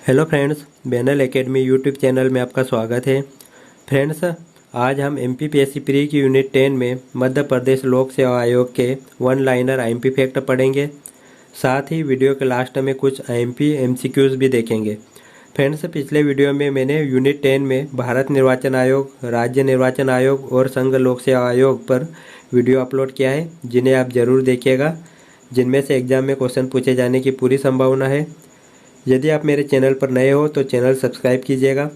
Hello friends, बैनल academy YouTube channel में आपका स्वागत है। फ्रेंड्स, आज हम एमपीपीएससी प्री की यूनिट 10 में मध्य प्रदेश लोक सेवा आयोग के वन लाइनर आईएमपी फैक्ट पढ़ेंगे। साथ ही वीडियो के लास्ट में कुछ आईएमपी एमसीक्यूज भी देखेंगे। फ्रेंड्स, पिछले वीडियो में मैंने यूनिट 10 में भारत निर्वाचन आयोग, राज्य निर्वाचन आयोग और संघ लोक सेवा आयोग पर वीडियो अपलोड किया है, जिन्हें आप ज़रूर देखिएगा, जिनमें से एग्जाम में क्वेश्चन पूछे जाने की पूरी संभावना है। यदि आप मेरे चैनल पर नए हो तो चैनल सब्सक्राइब कीजिएगा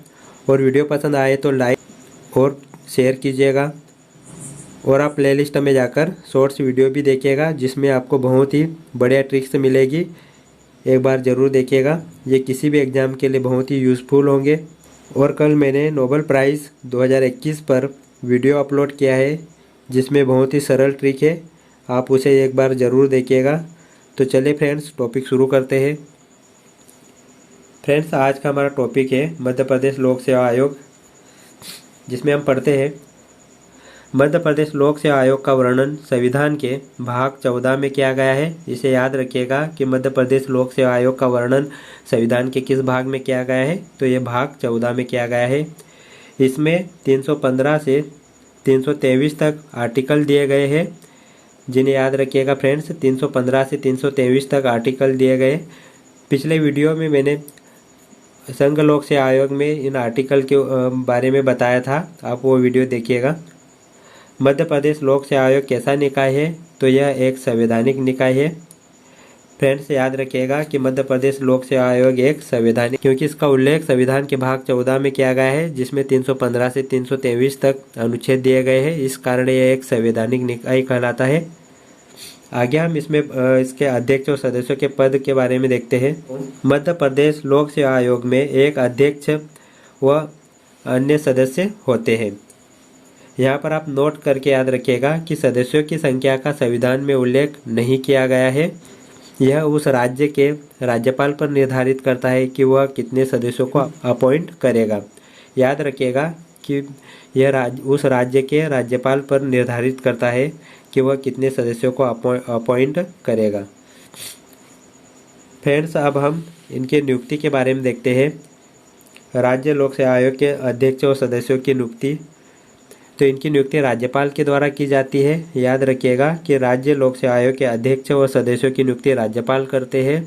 और वीडियो पसंद आए तो लाइक और शेयर कीजिएगा। और आप प्लेलिस्ट में जाकर शॉर्ट्स वीडियो भी देखिएगा, जिसमें आपको बहुत ही बढ़िया ट्रिक्स मिलेगी। एक बार ज़रूर देखिएगा, ये किसी भी एग्ज़ाम के लिए बहुत ही यूज़फुल होंगे। और कल मैंने नोबेल प्राइज़ 2021 पर वीडियो अपलोड किया है, जिसमें बहुत ही सरल ट्रिक है, आप उसे एक बार ज़रूर देखिएगा। तो चलिए फ्रेंड्स, टॉपिक शुरू करते हैं। फ्रेंड्स, आज का हमारा टॉपिक है मध्य प्रदेश लोक सेवा आयोग, जिसमें हम पढ़ते हैं मध्य प्रदेश लोक सेवा आयोग का वर्णन संविधान के भाग 14 में किया गया है। इसे याद रखिएगा कि मध्य प्रदेश लोक सेवा आयोग का वर्णन संविधान के किस भाग में किया गया है, तो ये भाग 14 में किया गया है। इसमें 315 से 323 तक आर्टिकल दिए गए हैं, जिन्हें याद रखिएगा फ्रेंड्स। 315 से 323 तक आर्टिकल दिए गए। पिछले वीडियो में मैंने संघ लोक सेवा आयोग में इन आर्टिकल के बारे में बताया था, आप वो वीडियो देखिएगा। मध्य प्रदेश लोक सेवा आयोग कैसा निकाय है, तो यह एक संवैधानिक निकाय है। फ्रेंड्स, याद रखिएगा कि मध्य प्रदेश लोक सेवा आयोग एक संवैधानिक, क्योंकि इसका उल्लेख संविधान के भाग 14 में किया गया है, जिसमें 315 से 323 तक अनुच्छेद दिए गए हैं। इस कारण यह एक संवैधानिक निकाय कहलाता है। आगे हम इसमें इसके अध्यक्ष और सदस्यों के पद के बारे में देखते हैं। मध्य प्रदेश लोक सेवा आयोग में एक अध्यक्ष व अन्य सदस्य होते हैं। यहाँ पर आप नोट करके याद रखिएगा कि सदस्यों की संख्या का संविधान में उल्लेख नहीं किया गया है। यह उस राज्य के राज्यपाल पर निर्धारित करता है कि वह कितने सदस्यों को अपॉइंट करेगा। याद रखिएगा कि यह उस राज्य के राज्यपाल पर निर्धारित करता है कि वह कितने सदस्यों को अपॉइंट करेगा। फ्रेंड्स, अब हम इनके नियुक्ति के बारे में देखते हैं। राज्य लोक सेवा आयोग के अध्यक्ष और सदस्यों की नियुक्ति, तो इनकी नियुक्ति राज्यपाल के द्वारा की जाती है। याद रखिएगा कि राज्य लोक सेवा आयोग के अध्यक्ष और सदस्यों की नियुक्ति राज्यपाल करते हैं।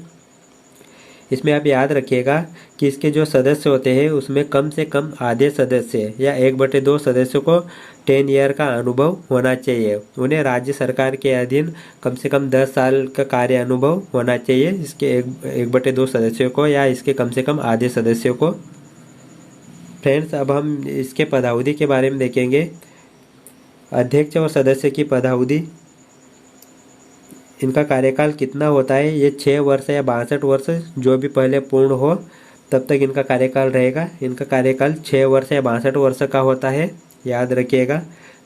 इसमें आप याद रखिएगा कि इसके जो सदस्य होते हैं उसमें कम से कम आधे सदस्य या 1/2 सदस्यों को 10 ईयर का अनुभव होना चाहिए। उन्हें राज्य सरकार के अधीन कम से कम 10 साल का कार्य अनुभव होना चाहिए, इसके 1/2 सदस्यों को या इसके कम से कम आधे सदस्यों को। फ्रेंड्स, अब हम इसके पदावधि के बारे में देखेंगे। अध्यक्ष और सदस्य की पदावधि, इनका कार्यकाल कितना होता है, ये 6 वर्ष या 62 वर्ष जो भी पहले पूर्ण हो तब तक इनका कार्यकाल रहेगा। इनका कार्यकाल 6 वर्ष या 62 वर्ष का होता है, याद रखिएगा।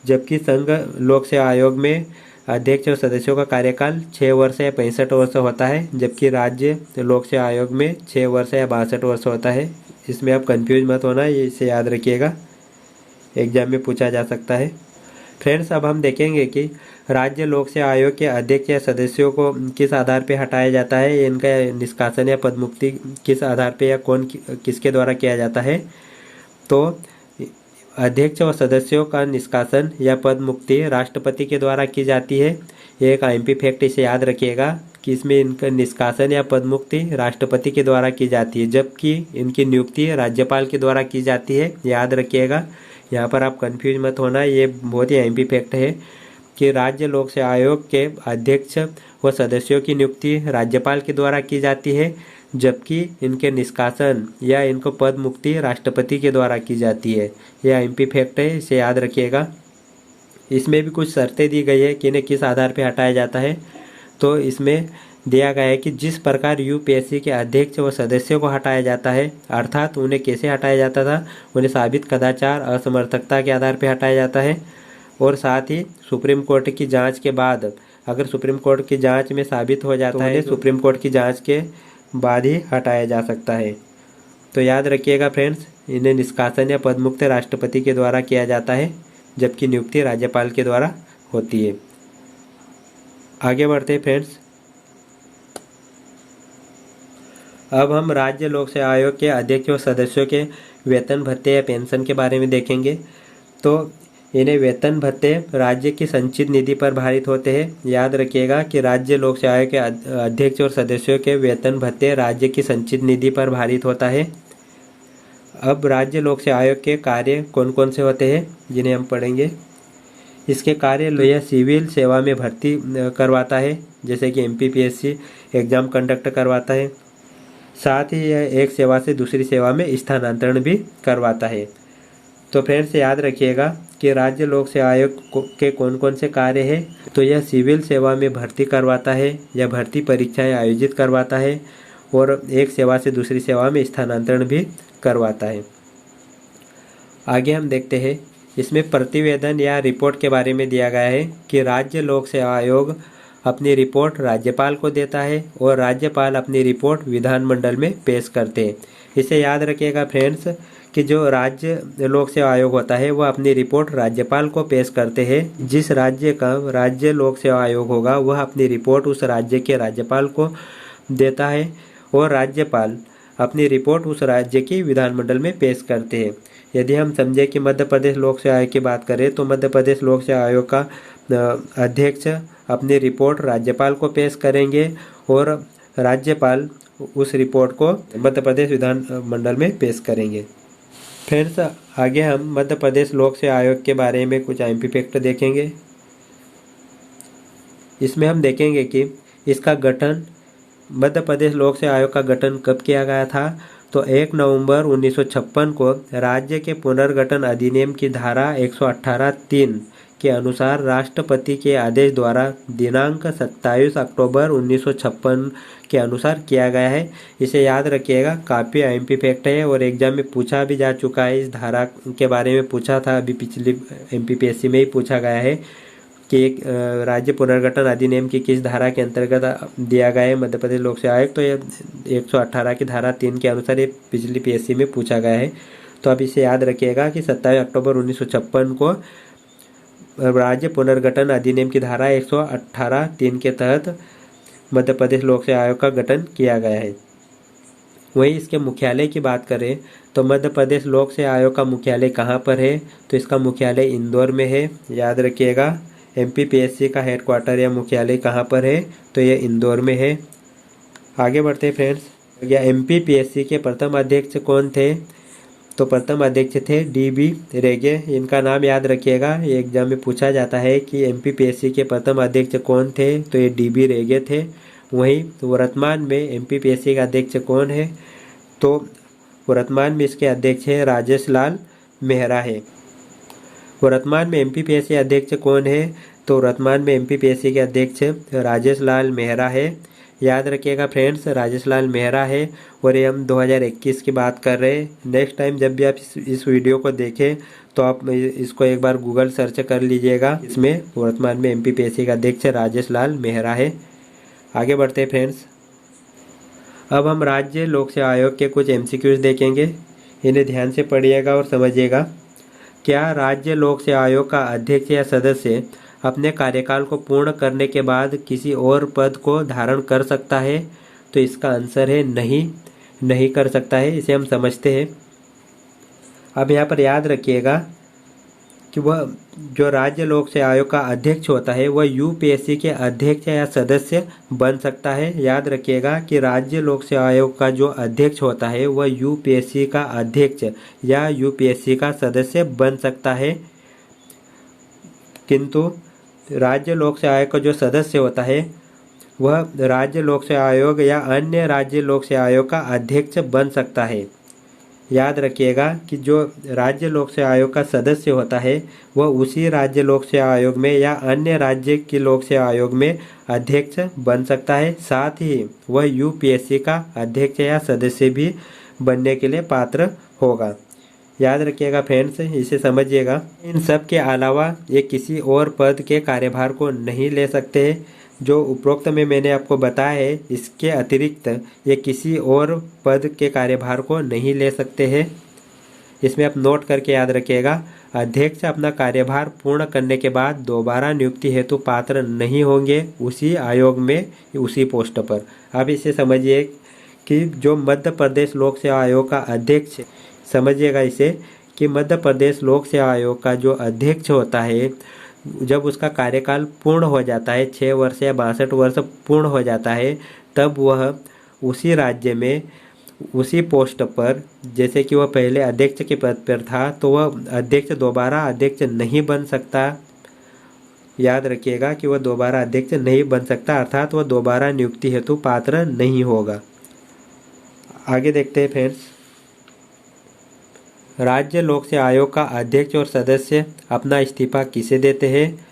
जबकि संघ लोक सेवा आयोग में अध्यक्ष और सदस्यों का कार्यकाल 6 वर्ष या 65 वर्ष होता है, जबकि राज्य लोक सेवा आयोग में 6 वर्ष या 62 वर्ष होता है। इसमें आप कंफ्यूज मत होना, ये इसे याद रखिएगा, एग्जाम में पूछा जा सकता है। फ्रेंड्स, अब हम देखेंगे कि राज्य लोक सेवा आयोग के अध्यक्ष या सदस्यों को किस आधार पर हटाया जाता है, इनका निष्कासन या पदमुक्ति किस आधार पर या किसके द्वारा किया जाता है। तो अध्यक्ष और सदस्यों का निष्कासन या पदमुक्ति राष्ट्रपति के द्वारा की जाती है। ये एक आईएमपी फैक्ट, इसे याद रखिएगा कि इसमें इनका निष्कासन या पदमुक्ति राष्ट्रपति के द्वारा की जाती है, जबकि इनकी नियुक्ति राज्यपाल के द्वारा की जाती है। याद रखिएगा, यहाँ पर आप कंफ्यूज मत होना, ये बहुत ही आईएमपी फैक्ट है कि राज्य लोक सेवा आयोग के अध्यक्ष व सदस्यों की नियुक्ति राज्यपाल के द्वारा की जाती है, जबकि इनके निष्कासन या इनको पद मुक्ति राष्ट्रपति के द्वारा की जाती है। यह आईएमपी फैक्ट है, इसे याद रखिएगा। इसमें भी कुछ शर्तें दी गई है कि इन्हें किस आधार पर हटाया जाता है। तो इसमें दिया गया है कि जिस प्रकार यूपीएससी के अध्यक्ष व सदस्यों को हटाया जाता है, अर्थात उन्हें कैसे हटाया जाता था, उन्हें साबित कदाचार असमर्थकता के आधार पर हटाया जाता है। और साथ ही सुप्रीम कोर्ट की जांच के बाद, अगर सुप्रीम कोर्ट की जांच में साबित हो जाता है, सुप्रीम कोर्ट की जांच के बाद ही हटाया जा सकता है। तो याद रखिएगा फ्रेंड्स, इन्हें निष्कासन या पदमुक्त राष्ट्रपति के द्वारा किया जाता है, जबकि नियुक्ति राज्यपाल के द्वारा होती है। आगे बढ़ते हैं फ्रेंड्स। अब हम राज्य लोक सेवा आयोग के अध्यक्ष और सदस्यों के वेतन भत्ते या पेंशन के बारे में देखेंगे। तो इन्हें वेतन भत्ते राज्य की संचित निधि पर भारित होते हैं। याद रखिएगा कि राज्य लोक सेवा आयोग के अध्यक्ष और सदस्यों के वेतन भत्ते राज्य की संचित निधि पर भारित होता है। अब राज्य लोक सेवा आयोग के कार्य कौन कौन से होते हैं जिन्हें हम पढ़ेंगे। इसके कार्य यह सिविल सेवा में भर्ती करवाता है, जैसे कि MPPSC एग्ज़ाम कंडक्ट करवाता है। साथ ही यह एक सेवा से दूसरी सेवा में स्थानांतरण भी करवाता है। तो फ्रेंड्स याद रखिएगा कि राज्य लोक सेवा आयोग के कौन कौन से कार्य हैं। तो यह सिविल सेवा में भर्ती करवाता है, यह भर्ती परीक्षाएं आयोजित करवाता है और एक सेवा से दूसरी सेवा में स्थानांतरण भी करवाता है। आगे हम देखते हैं, इसमें प्रतिवेदन या रिपोर्ट के बारे में दिया गया है कि राज्य लोक सेवा आयोग अपनी रिपोर्ट राज्यपाल को देता है और राज्यपाल अपनी रिपोर्ट विधानमंडल में पेश करते हैं। इसे याद रखिएगा फ्रेंड्स कि जो राज्य लोक सेवा आयोग होता है वह अपनी रिपोर्ट राज्यपाल को पेश करते हैं। जिस राज्य का राज्य लोक सेवा आयोग होगा वह अपनी रिपोर्ट उस राज्य के राज्यपाल को देता है और राज्यपाल अपनी रिपोर्ट उस राज्य की विधानमंडल में पेश करते हैं। यदि हम समझे कि मध्य प्रदेश लोक सेवा आयोग की बात करें तो मध्य प्रदेश लोक सेवा आयोग का अध्यक्ष अपनी रिपोर्ट राज्यपाल को पेश करेंगे और राज्यपाल उस रिपोर्ट को मध्य प्रदेश विधानमंडल में पेश करेंगे। फ्रेंड्स आगे हम मध्य प्रदेश लोक सेवा आयोग के बारे में कुछ MP फैक्ट देखेंगे। इसमें हम देखेंगे कि इसका गठन मध्य प्रदेश लोक सेवा आयोग का गठन कब किया गया था। तो 1 नवंबर 1956 को राज्य के पुनर्गठन अधिनियम की धारा 118(3) के अनुसार राष्ट्रपति के आदेश द्वारा दिनांक 27 अक्टूबर 1956 के अनुसार किया गया है। इसे याद रखिएगा, काफ़ी MP फैक्ट है और एग्जाम में पूछा भी जा चुका है। इस धारा के बारे में पूछा था, अभी पिछली MPPSC में ही पूछा गया है कि एक राज्य पुनर्गठन अधिनियम की किस धारा के अंतर्गत दिया गया है मध्य प्रदेश लोक सेवा आयोग। तो ये 118 की धारा 3 के अनुसार ये पिछली PSC में पूछा गया है। तो अब इसे याद रखिएगा कि 27 अक्टूबर 1956 को राज्य पुनर्गठन अधिनियम की धारा 118(3) के तहत मध्य प्रदेश लोक सेवा आयोग का गठन किया गया है। वहीं इसके मुख्यालय की बात करें तो मध्य प्रदेश लोक सेवा आयोग का मुख्यालय कहाँ पर है। तो इसका मुख्यालय इंदौर में है। याद रखिएगा, MPPSC का हेडक्वार्टर या मुख्यालय कहाँ पर है, तो ये इंदौर में है। आगे बढ़ते हैं फ्रेंड्स, या MPPSC के प्रथम अध्यक्ष कौन थे। तो प्रथम अध्यक्ष थे DB रेगे। इनका नाम याद रखिएगा, ये एग्जाम में पूछा जाता है कि MPPSC के प्रथम अध्यक्ष कौन थे, तो ये DB रेगे थे। वहीं वर्तमान में MPPSC का अध्यक्ष कौन है, तो वर्तमान में इसके अध्यक्ष हैं राजेश लाल मेहरा है। वर्तमान में MPPSC अध्यक्ष कौन है, तो वर्तमान में MPPSC के अध्यक्ष राजेश लाल मेहरा है। याद रखिएगा फ्रेंड्स, राजेश लाल मेहरा है और ये हम 2021 की बात कर रहे हैं। नेक्स्ट टाइम जब भी आप इस वीडियो को देखें तो आप इसको एक बार गूगल सर्च कर लीजिएगा। इसमें वर्तमान में MPPSC का अध्यक्ष राजेश लाल मेहरा है। आगे बढ़ते हैं फ्रेंड्स, अब हम राज्य लोक सेवा आयोग के कुछ MCQs देखेंगे। इन्हें ध्यान से पढ़िएगा और समझिएगा। क्या राज्य लोक सेवा आयोग का अध्यक्ष या सदस्य अपने कार्यकाल को पूर्ण करने के बाद किसी और पद को धारण कर सकता है। तो इसका आंसर है नहीं कर सकता है। इसे हम समझते हैं। अब यहाँ पर याद रखिएगा कि वह जो राज्य लोक सेवा आयोग का अध्यक्ष होता है वह UPSC के अध्यक्ष या सदस्य बन सकता है। याद रखिएगा कि राज्य लोक सेवा आयोग का जो अध्यक्ष होता है वह UPSC का अध्यक्ष या UPSC का सदस्य बन सकता है, किंतु राज्य लोक सेवा आयोग का जो सदस्य होता है वह राज्य लोक सेवा आयोग या अन्य राज्य लोक सेवा आयोग का अध्यक्ष बन सकता है। याद रखिएगा कि जो राज्य लोक सेवा आयोग का सदस्य होता है वह उसी राज्य लोक सेवा आयोग में या अन्य राज्य के लोक सेवा आयोग में अध्यक्ष बन सकता है। साथ ही वह UPSC का अध्यक्ष या सदस्य भी बनने के लिए पात्र होगा। याद रखिएगा फ्रेंड्स, इसे समझिएगा। इन सब के अलावा ये किसी और पद के कार्यभार को नहीं ले सकते हैं। जो उपरोक्त में मैंने आपको बताया है इसके अतिरिक्त ये किसी और पद के कार्यभार को नहीं ले सकते हैं। इसमें आप नोट करके याद रखिएगा, अध्यक्ष अपना कार्यभार पूर्ण करने के बाद दोबारा नियुक्ति हेतु पात्र नहीं होंगे उसी आयोग में उसी पोस्ट पर। अब इसे समझिए कि जो मध्य प्रदेश लोक सेवा आयोग का अध्यक्ष, समझिएगा इसे, कि मध्य प्रदेश लोक सेवा आयोग का जो अध्यक्ष होता है, जब उसका कार्यकाल पूर्ण हो जाता है, 6 वर्ष या 62 वर्ष पूर्ण हो जाता है, तब वह उसी राज्य में उसी पोस्ट पर, जैसे कि वह पहले अध्यक्ष के पद पर था, तो वह अध्यक्ष दोबारा अध्यक्ष नहीं बन सकता। याद रखिएगा कि वह दोबारा अध्यक्ष नहीं बन सकता, अर्थात वह दोबारा नियुक्ति हेतु पात्र नहीं होगा। आगे देखते हैं फ्रेंड्स, राज्य लोक सेवा आयोग का अध्यक्ष और सदस्य अपना इस्तीफा किसे देते हैं?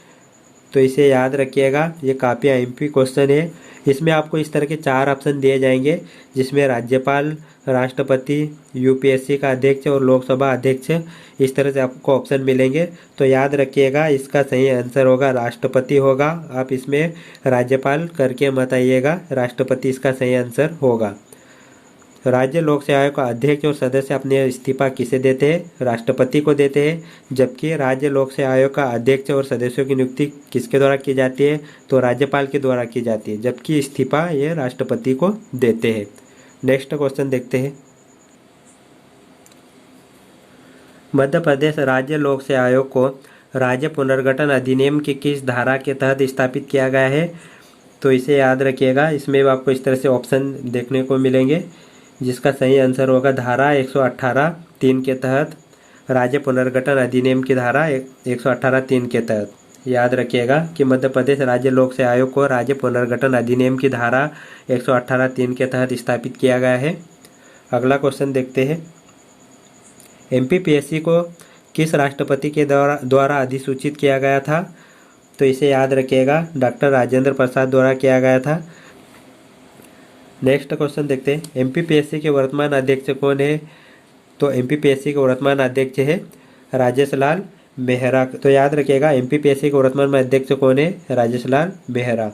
तो इसे याद रखिएगा, ये काफ़ी एमपी क्वेश्चन है। इसमें आपको इस तरह के 4 ऑप्शन दिए जाएंगे, जिसमें राज्यपाल, राष्ट्रपति, यूपीएससी का अध्यक्ष और लोकसभा अध्यक्ष, इस तरह से आपको ऑप्शन मिलेंगे। तो याद रखिएगा, इसका सही आंसर होगा राष्ट्रपति होगा। आप इसमें राज्यपाल करके मत आइएगा, राष्ट्रपति इसका सही आंसर होगा। राज्य लोक सेवा आयोग का अध्यक्ष और सदस्य अपने इस्तीफा किसे देते हैं? राष्ट्रपति को देते हैं। जबकि राज्य लोक सेवा आयोग का अध्यक्ष और सदस्यों की नियुक्ति किसके द्वारा की जाती है? तो राज्यपाल के द्वारा की जाती है, जबकि इस्तीफा ये राष्ट्रपति को देते हैं। नेक्स्ट क्वेश्चन देखते हैं, मध्य प्रदेश राज्य लोक सेवा आयोग को राज्य पुनर्गठन अधिनियम की किस धारा के तहत स्थापित किया गया है? तो इसे याद रखिएगा, इसमें आपको इस तरह से ऑप्शन देखने को मिलेंगे, जिसका सही आंसर होगा धारा 118(3) के तहत, राज्य पुनर्गठन अधिनियम की धारा 118(3) के तहत। याद रखिएगा कि मध्य प्रदेश राज्य लोक सेवा आयोग को राज्य पुनर्गठन अधिनियम की धारा 118(3) के तहत स्थापित किया गया है। अगला क्वेश्चन देखते हैं, एमपीपीएससी को किस राष्ट्रपति के द्वारा अधिसूचित किया गया था? तो इसे याद रखिएगा, डॉक्टर राजेंद्र प्रसाद द्वारा किया गया था। नेक्स्ट क्वेश्चन देखते हैं, एमपीपीएससी के वर्तमान अध्यक्ष कौन है? तो एमपीपीएससी के वर्तमान अध्यक्ष है राजेश लाल मेहरा। तो याद रखिएगा, एमपीपीएससी के वर्तमान अध्यक्ष कौन है? राजेश लाल मेहरा।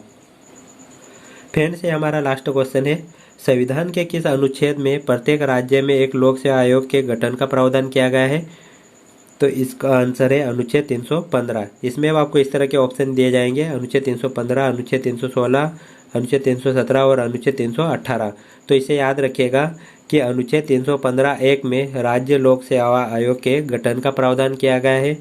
फ्रेंड्स, ये हमारा लास्ट क्वेश्चन है, संविधान के किस अनुच्छेद में प्रत्येक राज्य में एक लोक सेवा आयोग के गठन का प्रावधान किया गया है? तो इसका आंसर है अनुच्छेद 315। इसमें आपको इस तरह के ऑप्शन दिए जाएंगे, अनुच्छेद 315, अनुच्छेद 316, अनुच्छेद 317 और अनुच्छेद 318। तो इसे याद रखिएगा कि अनुच्छेद 315(1) में राज्य लोक सेवा आयोग के गठन का प्रावधान किया गया है।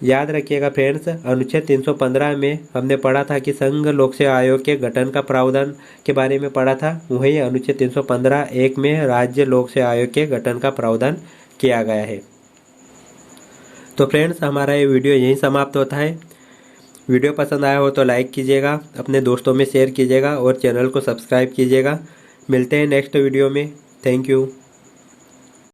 याद रखिएगा फ्रेंड्स, अनुच्छेद 315 में हमने पढ़ा था कि संघ लोक सेवा आयोग के गठन का प्रावधान के बारे में पढ़ा था, वहीं अनुच्छेद 315(1) में राज्य लोक सेवा आयोग के गठन का प्रावधान किया गया है। तो फ्रेंड्स, हमारा ये वीडियो यहीं समाप्त होता है। वीडियो पसंद आया हो तो लाइक कीजिएगा, अपने दोस्तों में शेयर कीजिएगा और चैनल को सब्सक्राइब कीजिएगा। मिलते हैं नेक्स्ट वीडियो में। Thank you.